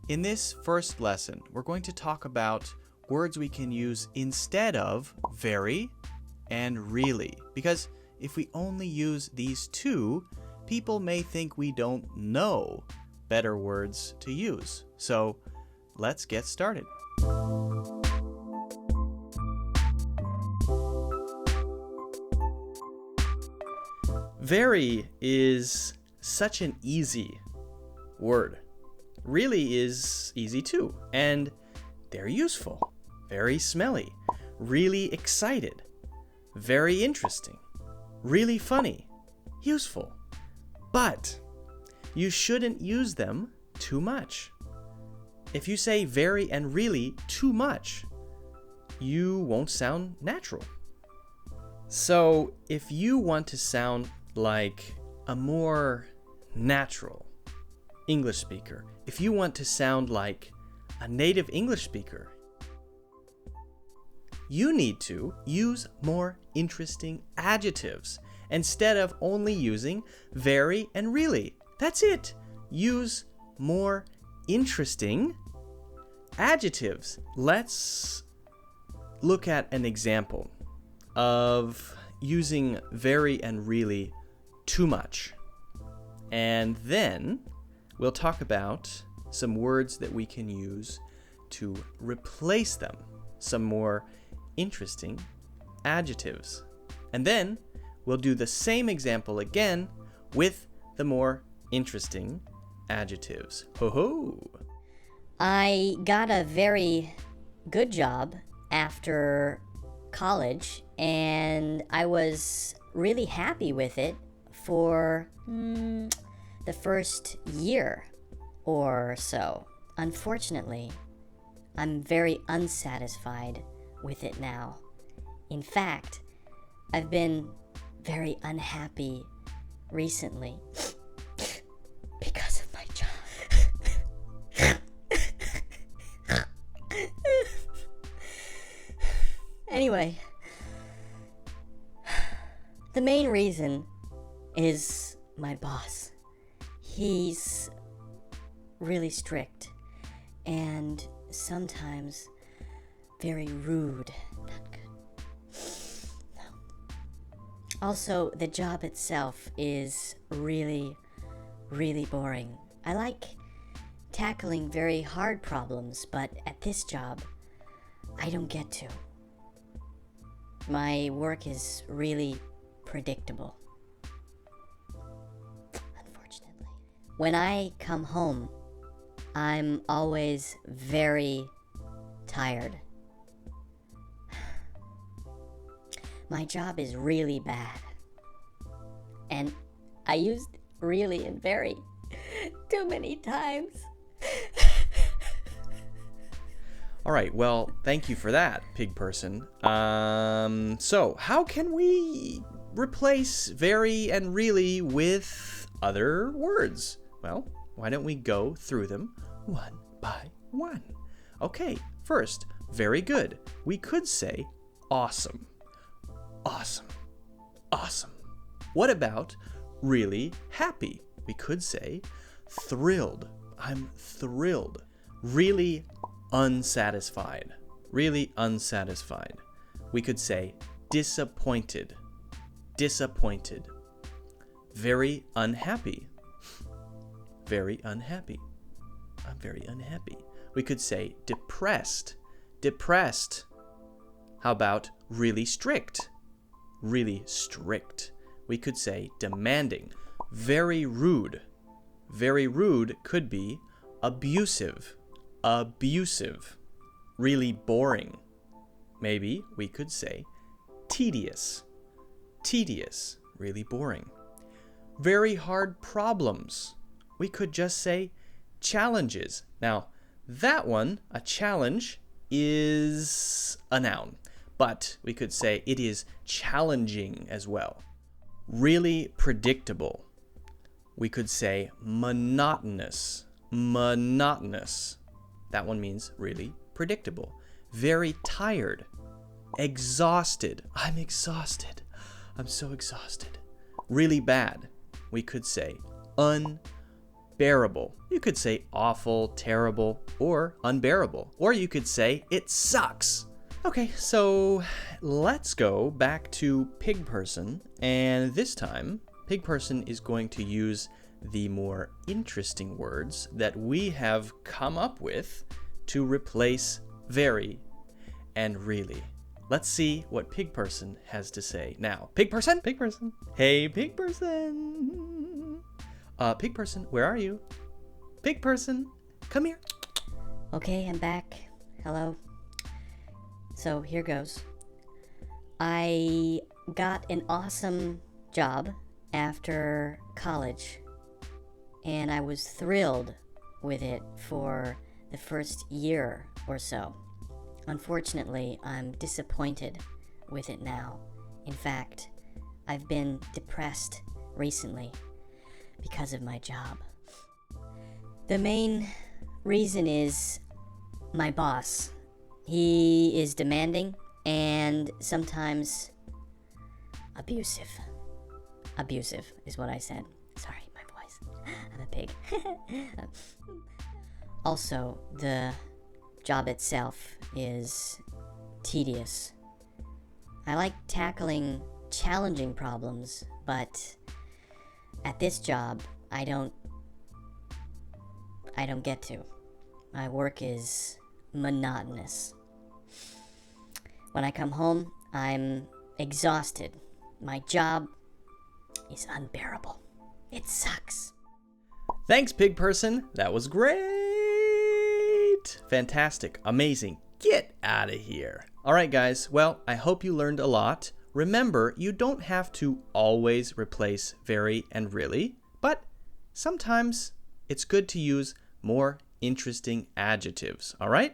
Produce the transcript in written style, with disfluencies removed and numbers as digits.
In this first lesson, we're going to talk about words we can use instead of very and really. Because if we only use these two, people may think we don't know better words to use. So let's get started. Very is such an easy word. Really is easy too, and they're useful, very smelly, really excited, very interesting, really funny, useful. But you shouldn't use them too much. If you say very and really too much, you won't sound natural. So if you want to sound like a more natural English speaker, if you want to sound like a native English speaker, you need to use more interesting adjectives instead of only using very and really. That's it. Use more interesting adjectives. Let's look at an example of using very and really too much. And then we'll talk about some words that we can use to replace them, some more interesting adjectives. And then we'll do the same example again with the more interesting adjectives. Ho ho! I got a very good job after college, and I was really happy with it for the first year or so. Unfortunately, I'm very unsatisfied with it now. In fact, I've been very unhappy recently because of my job. Anyway, the main reason is my boss. He's really strict and sometimes very rude. Not good. No. Also, the job itself is really, really boring. I like tackling very hard problems, but at this job, I don't get to. My work is really predictable. Unfortunately. When I come home, I'm always very tired. My job is really bad. And I used really and very too many times. All right, well, thank you for that, pig person. So how can we replace very and really with other words? Well, why don't we go through them one by one? Okay, first, very good. We could say awesome. Awesome. Awesome. What about really happy? We could say thrilled. I'm thrilled. Really unsatisfied. Really unsatisfied. We could say disappointed. Disappointed. Very unhappy. Very unhappy. I'm very unhappy. We could say depressed. Depressed. How about really strict? Really strict. We could say demanding. Very rude. Very rude could be abusive. Abusive. Really boring. Maybe we could say tedious. Tedious. Really boring. Very hard problems. We could just say challenges. Now, that one, a challenge, is a noun. But we could say it is challenging as well. Really predictable. We could say monotonous. Monotonous. That one means really predictable. Very tired. Exhausted. I'm exhausted. I'm so exhausted. Really bad. We could say bearable. You could say awful, terrible, or unbearable. Or you could say it sucks. Okay, so let's go back to pig person, and this time pig person is going to use the more interesting words that we have come up with to replace very and really. Let's see what pig person has to say now. Pig person? Pig person. Hey, pig person. Pig person, where are you? Pig person, come here. Okay, I'm back. Hello. So here goes. I got an awesome job after college, and I was thrilled with it for the first year or so. Unfortunately, I'm disappointed with it now. In fact, I've been depressed recently because of my job. The main reason is my boss. He is demanding and sometimes abusive. Abusive is what I said. Sorry, my voice. I'm a pig. Also, the job itself is tedious. I like tackling challenging problems, but at this job, I don't get to. My work is monotonous. When I come home, I'm exhausted. My job is unbearable. It sucks. Thanks, pig person. That was great. Fantastic. Amazing. Get out of here. All right, guys. Well, I hope you learned a lot. Remember, you don't have to always replace very and really, but sometimes it's good to use more interesting adjectives. All right?